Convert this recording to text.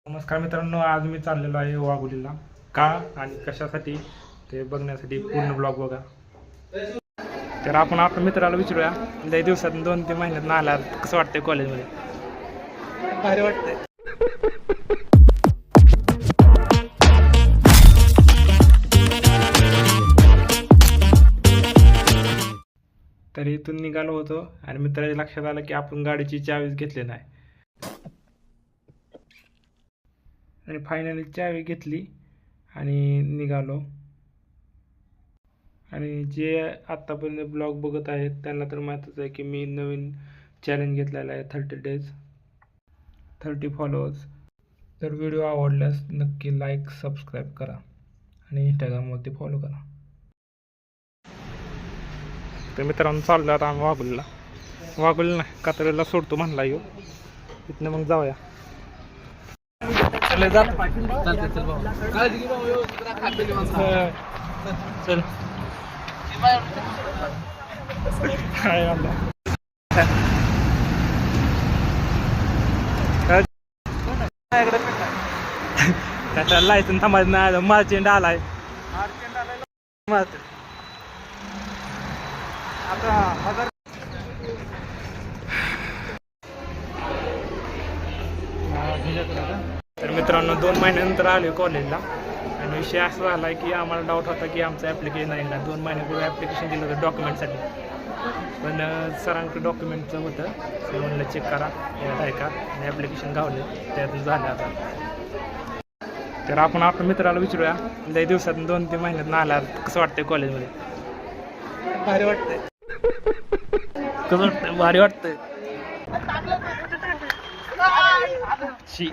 नमस्कार मित्रांनो, आज मी चाललेलो आहे वाघोलीला. का आणि कशासाठी ते बघण्यासाठी पूर्ण ब्लॉग बघा. तर आपण आपल्या मित्राला विचारूया, लय दिवसात 2-3 महिन्यात ना आला, कसं वाटतंय कॉलेजमध्ये. भारी वाटतंय. तर इथून निघालो होतो आणि मित्राच्या लक्षात आलं की आपण गाडीची चावीच घेतली नाही. आणि फायनली चावी घेतली आणि निघालो. आणि जे आत्तापर्यंत ब्लॉग बघत आहेत त्यांना तर माहीतच आहे की मी नवीन चॅलेंज घेतलेला आहे, 30 days 30 फॉलोअर्स. तर व्हिडिओ आवडल्यास नक्की लाईक सबस्क्राईब करा आणि इंस्टाग्रामवरती फॉलो करा. तर मित्रांनो, चाललो आता आम्ही वाघोलीला नाही, कातरेला सोडतो म्हणला येऊ. इथनं मग जाऊया. चल चल त्याचा लायसन थांबायचं नाही. मार्चेंड आलाय आता. तर मित्रांनो, 2 महिन्यानंतर आलो कॉलेजला आणि विषय असा झाला की आम्हाला डाऊट होता की आमचं ॲप्लिकेशन आहे का. 2 महिन्यापूर्वी ॲप्लिकेशन दिलं होतं डॉक्युमेंटसाठी, पण सरांकडे डॉक्युमेंटचं होतं. सर म्हणलं चेक करा यात आहे का, आणि ॲप्लिकेशन गावले त्यातून झालं आता. तर आपण आपल्या मित्राला विचारूया, लय दिवसात 2-3 महिन्यात ना आला, कसं वाटतंय कॉलेजमध्ये. भारी वाटतंय. कसं वाटतंय? भारी वाटतंय. शी